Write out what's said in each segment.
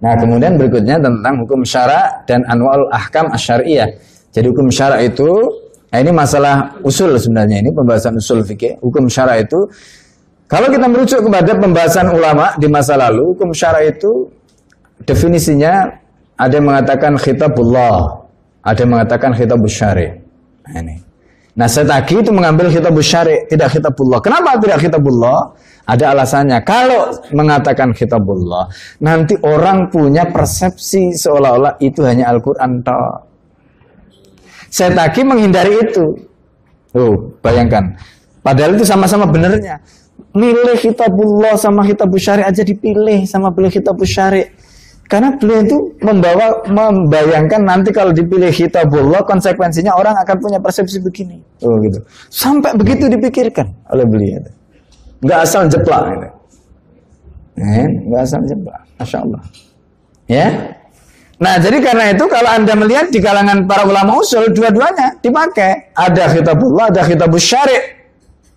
Nah, kemudian berikutnya tentang hukum syara dan anwa'ul ahkam asyariyah. Jadi hukum syara itu, nah ini masalah usul sebenarnya, ini pembahasan usul fikih. Hukum syara itu, kalau kita merujuk kepada pembahasan ulama di masa lalu, hukum syara itu definisinya ada yang mengatakan khitabullah, ada yang mengatakan khitabus syari'. Nah, ini. Nah, Setaki itu mengambil khitabus syari', tidak khitabullah. Kenapa tidak khitabullah? Ada alasannya. Kalau mengatakan khitabullah, nanti orang punya persepsi seolah-olah itu hanya Al-Quran. Setaki menghindari itu. Bayangkan. Padahal itu sama-sama benernya. Milih khitabullah sama khitabus syari' aja dipilih sama beliau khitabus syari'. Karena beliau itu membayangkan nanti kalau dipilih khitabullah, konsekuensinya orang akan punya persepsi begini. Gitu. Sampai begitu dipikirkan oleh beliau. Nggak asal jeplak gitu. Nggak asal jeplak, Masya Allah. Ya. Nah, jadi karena itu kalau Anda melihat di kalangan para ulama usul, dua-duanya dipakai. Ada khitabullah, ada khitabus syari'.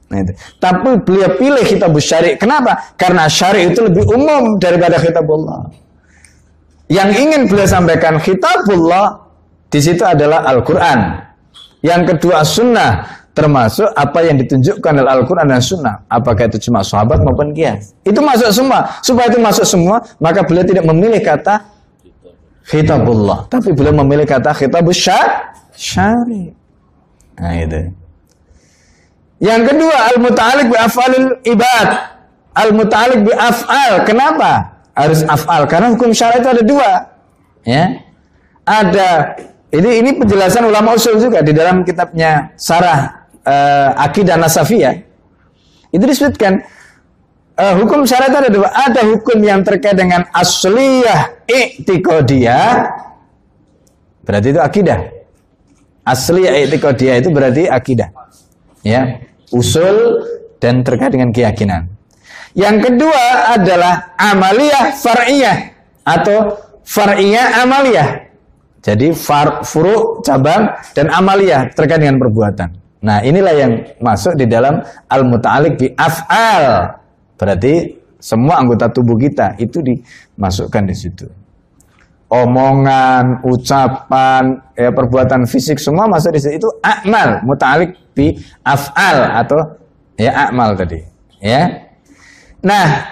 Nah, tapi beliau pilih khitabus syari'. Kenapa? Karena syari' itu lebih umum daripada khitabullah. Yang ingin beliau sampaikan khitabullah di situ adalah Al-Quran. Yang kedua sunnah. Termasuk apa yang ditunjukkan oleh Al-Quran dan Sunnah. Apakah itu cuma sahabat maupun qiyas. Itu masuk semua. Supaya itu masuk semua, maka beliau tidak memilih kata khitabullah. Tapi beliau memilih kata khitabus syari'. Nah itu. Yang kedua, al-muta'alik bi af'alil ibad. Al-muta'alik bi af'al. Kenapa harus af'al? Karena hukum syara' itu ada dua. Ya. Ada, ini penjelasan ulama usul juga di dalam kitabnya Syarah Aqidah Nasafiyah. Itu disebutkan hukum syara' itu ada dua. Ada hukum yang terkait dengan asliyah i'tiqadiyah, berarti itu akidah. Asliyah i'tiqadiyah itu berarti akidah. Ya, usul dan terkait dengan keyakinan. Yang kedua adalah amaliyah far'iyah atau far'iyah amaliyah. Jadi furu' cabang dan amaliyah terkait dengan perbuatan. Nah, inilah yang masuk di dalam al-muta'alik bi af'al. Berarti semua anggota tubuh kita itu dimasukkan di situ. Omongan, ucapan, perbuatan fisik semua masuk di situ. Itu a'mal, muta'alik bi af'al atau ya a'mal tadi, ya. Nah,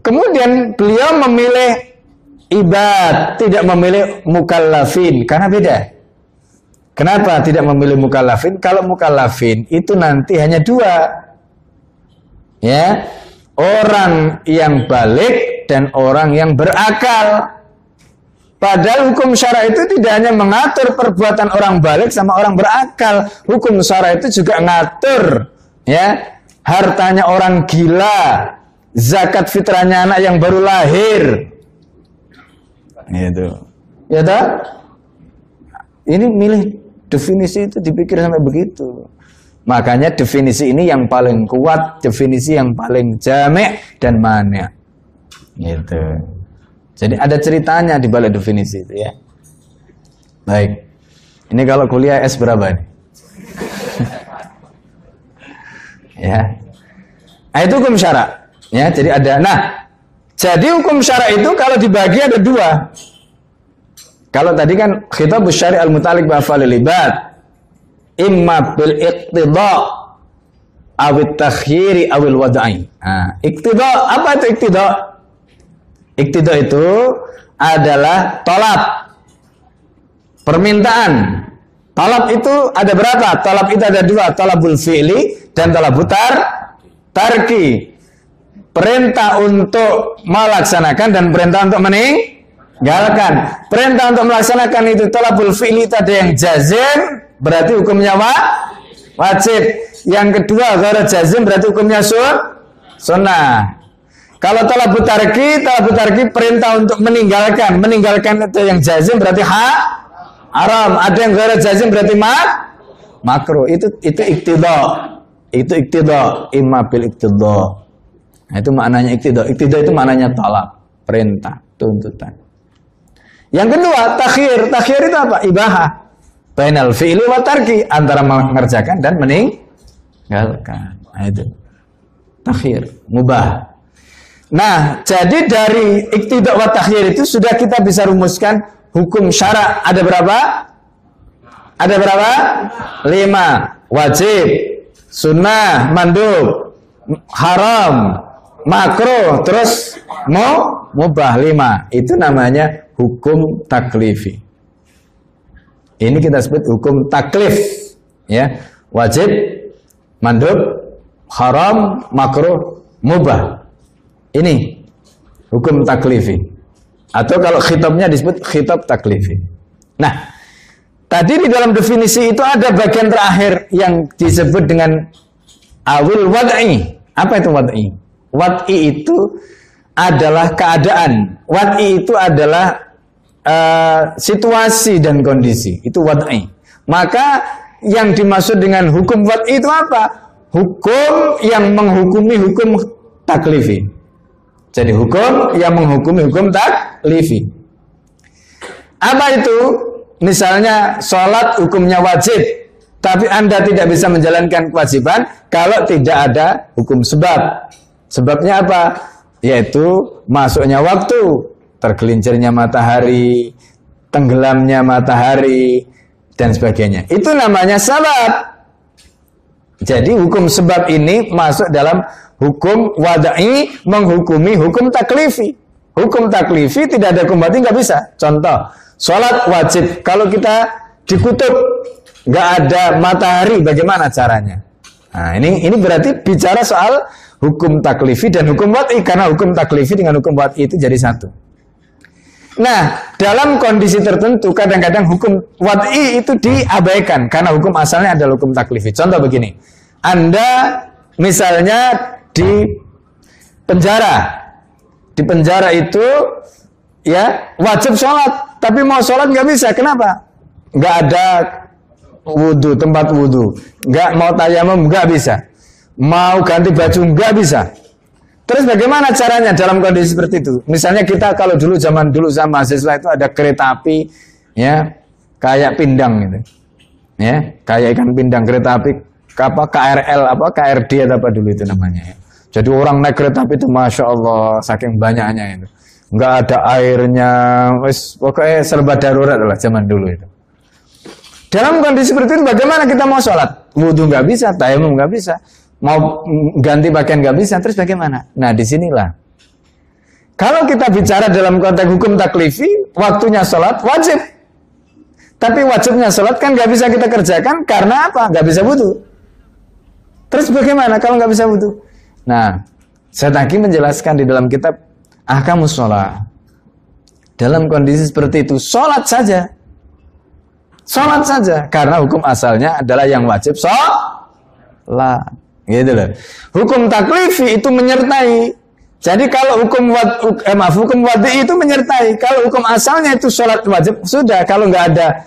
kemudian beliau memilih ibad, tidak memilih mukallafin karena beda. Kenapa tidak memilih mukallafin? Kalau mukallafin itu nanti hanya dua. Ya. Orang yang balik dan orang yang berakal. Padahal hukum syara itu tidak hanya mengatur perbuatan orang balik sama orang berakal. Hukum syara itu juga ngatur ya, hartanya orang gila, zakat fitrahnya anak yang baru lahir. Gitu. Ya toh? Ini milih definisi itu dipikir sampai begitu. Makanya definisi ini yang paling kuat, definisi yang paling jami' dan mani'. Gitu. Jadi ada ceritanya di balik definisi itu ya. Baik. Ini kalau kuliah S berapa nih? Ya. Nah, itu hukum syara. Ya, jadi ada. Nah, jadi hukum syara itu kalau dibagi ada dua. Kalau tadi kan khitabus syari' al-muta'alliq bi af'alil ibad, imma bil iqtida' awit takhyiri awil wad'i. Nah, iqtida, apa itu iqtida? Iqtida itu adalah talab, permintaan. Talab itu ada berapa? Talab itu ada dua, talabul fi'li dan talabut tarki. Perintah untuk melaksanakan dan perintah untuk meninggalkan. Perintah untuk melaksanakan itu talabul fi'li itu ada yang jazim, berarti hukumnya wajib. Yang kedua ghairu jazim berarti hukumnya sunnah. Kalau talabut tarki perintah untuk meninggalkan. Meninggalkan itu yang jazim berarti haram. Ada yang ghairu jazim berarti makruh. Itu iqtida. Itu iqtida, imma bil iqtida. Nah, itu maknanya iqtida. Iqtida itu maknanya talab, perintah, tuntutan. Yang kedua, takhir. Takhir itu apa? Ibahah. Bainal fi'li wa tarki, antara mengerjakan dan meninggalkan. Nah, itu takhir, mubah. Nah, jadi dari iktida wa takhyir itu sudah kita bisa rumuskan hukum syara ada berapa? Ada berapa? 5. Wajib, sunnah, mandub, haram, makruh, terus mubah 5. Itu namanya hukum taklifi. Ini kita sebut hukum taklif, ya. Wajib, mandub, haram, makruh, mubah. Ini hukum taklifi. Atau kalau khitabnya disebut khitab taklifi. Nah, tadi di dalam definisi itu ada bagian terakhir yang disebut dengan awil wad'i. Apa itu wad'i? Wad'i itu adalah keadaan. Wad'i itu adalah situasi dan kondisi. Itu wad'i. Maka yang dimaksud dengan hukum wad'i itu apa? Hukum yang menghukumi hukum taklifi. Jadi hukum yang menghukumi hukum taklifi. Apa itu? Misalnya sholat hukumnya wajib, tapi Anda tidak bisa menjalankan kewajiban kalau tidak ada hukum sebab. Sebabnya apa? Yaitu masuknya waktu, tergelincirnya matahari, tenggelamnya matahari, dan sebagainya. Itu namanya sebab. Jadi hukum sebab ini masuk dalam hukum wad'i menghukumi hukum taklifi. Hukum taklifi tidak ada hukum wad'i, nggak bisa. Contoh, sholat wajib. Kalau kita di kutub nggak ada matahari, bagaimana caranya? Nah, ini berarti bicara soal hukum taklifi dan hukum wad'i, karena hukum taklifi dengan hukum wad'i itu jadi satu. Nah, dalam kondisi tertentu kadang-kadang hukum wad'i itu diabaikan karena hukum asalnya adalah hukum taklifi. Contoh begini, Anda misalnya di penjara. Di penjara itu ya wajib sholat, tapi mau sholat nggak bisa. Kenapa? Nggak ada wudu, tempat wudu. Nggak mau tayamum, nggak bisa. Mau ganti baju, nggak bisa. Terus bagaimana caranya dalam kondisi seperti itu? Misalnya kita kalau dulu zaman dulu sama mahasiswa itu ada kereta api, ya kayak pindang gitu, ya kayak ikan pindang, kereta api apa KRL apa KRD atau apa dulu itu namanya. Ya. Jadi orang naik kereta api itu masya Allah saking banyaknya itu, nggak ada airnya, wes pokoknya serba darurat lah zaman dulu itu. Dalam kondisi seperti itu bagaimana kita mau sholat? Wudu nggak bisa, tayamum nggak bisa. Mau ganti pakaian nggak bisa, terus bagaimana? Nah disinilah kalau kita bicara dalam konteks hukum taklifi, waktunya sholat wajib, tapi wajibnya sholat kan nggak bisa kita kerjakan karena apa? Nggak bisa wudu. Terus bagaimana kalau nggak bisa wudu? Nah, saya tadi menjelaskan di dalam kitab Ahkamus Sholat. Dalam kondisi seperti itu, sholat saja, karena hukum asalnya adalah yang wajib sholat. Gitu loh. Hukum taklifi itu menyertai. Jadi kalau hukum wad'i itu menyertai. Kalau hukum asalnya itu sholat wajib sudah. Kalau nggak ada.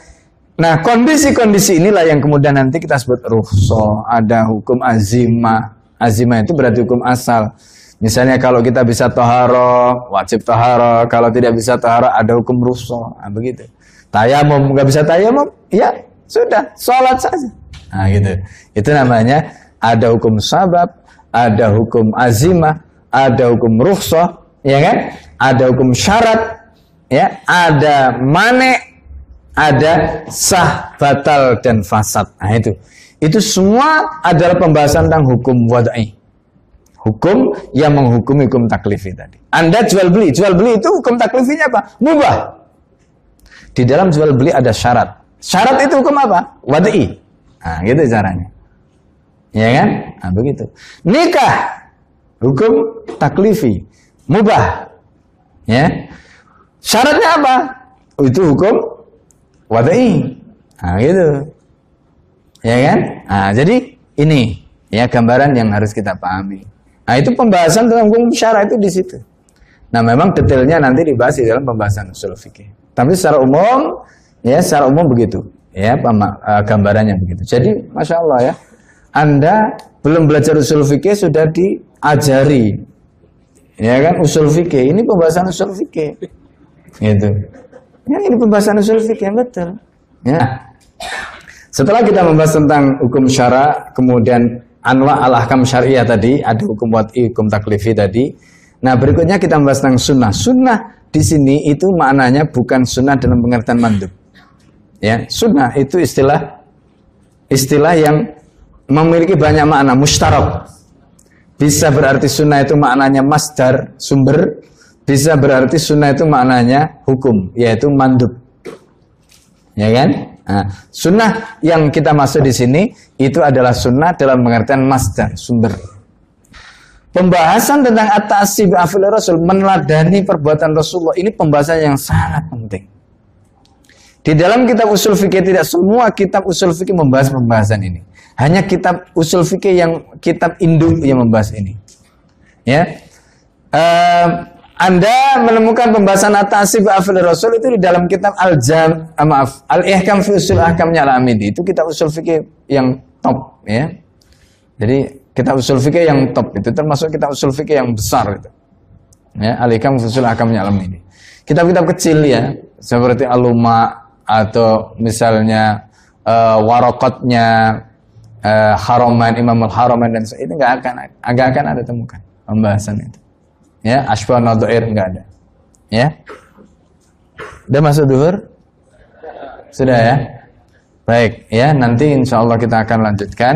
Nah kondisi-kondisi inilah yang kemudian nanti kita sebut rukhsah. Ada hukum azimah. Azimah itu berarti hukum asal. Misalnya kalau kita bisa toharoh, wajib toharoh. Kalau tidak bisa toharoh, ada hukum rukhsah. Nah, begitu. Tayamum nggak bisa tayamum, ya sudah sholat saja. Nah gitu. Itu namanya. Ada hukum sabab, ada hukum azimah, ada hukum rukhsah, ya kan? Ada hukum syarat, ya, ada mane, ada sah, batal dan fasad. Nah itu. Itu semua adalah pembahasan tentang hukum wad'i. Hukum yang menghukumi hukum taklifi tadi. Anda jual beli itu hukum taklifinya apa? Mubah. Di dalam jual beli ada syarat. Syarat itu hukum apa? Wad'i. Nah, gitu caranya. Ya kan? Nah, begitu. Nikah hukum taklifi, mubah. Ya. Syaratnya apa? Itu hukum wad'i. Nah, gitu. Ya kan? Nah, jadi ini ya gambaran yang harus kita pahami. Nah, itu pembahasan tentang hukum syara itu di situ. Nah, memang detailnya nanti dibahas di dalam pembahasan ushul fikih. Tapi secara umum begitu. Ya, gambarannya begitu. Jadi, masya Allah ya. Anda belum belajar usul fikih sudah diajari, ya kan, usul fikih. Ini pembahasan usul fikih, gitu. Ya, ini pembahasan usul fikih, betul. Ya. Setelah kita membahas tentang hukum syara, kemudian anwa al-ahkam syariah tadi, ada hukum wad'i, hukum taklifi tadi. Nah, berikutnya kita membahas tentang sunnah. Sunnah di sini itu maknanya bukan sunnah dalam pengertian mandub. Ya, sunnah itu istilah yang memiliki banyak makna, mustarak. Bisa berarti sunnah itu maknanya masdar, sumber. Bisa berarti sunnah itu maknanya hukum, yaitu mandub. Ya kan? Nah, sunnah yang kita maksud di sini itu adalah sunnah dalam pengertian masdar, sumber. Pembahasan tentang at-ta'assi bi af'il Rasul, meneladani perbuatan Rasulullah, ini pembahasan yang sangat penting. Di dalam kitab usul fikih, tidak semua kitab usul fikih membahas pembahasan ini. Hanya kitab usul fikih yang kitab induk yang membahas ini. Ya. Anda menemukan pembahasan at-ta'assi bi af'il Rasul itu di dalam kitab Al-Ihkam fi Usul Ahkamnya Al-Amidi. Itu kitab usul fikih yang top, ya. Jadi kitab usul fikih yang top itu termasuk kitab usul fikih yang besar itu. Ya, Al-Ihkam fi Usul Ahkamnya Al-Amidi. Kitab-kitab kecil ya, seperti Al-Luma atau misalnya Waraqatnya Haramain, Imam Al-Haramain dan itu enggak akan ada temukan pembahasan itu. Ya, Ashbah Nadhair enggak ada. Ya. Udah masuk zuhur? Sudah ya? Baik, ya, nanti insyaallah kita akan lanjutkan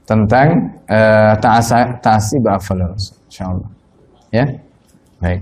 tentang ta'assi bi af'il Rasul insyaallah. Ya. Baik.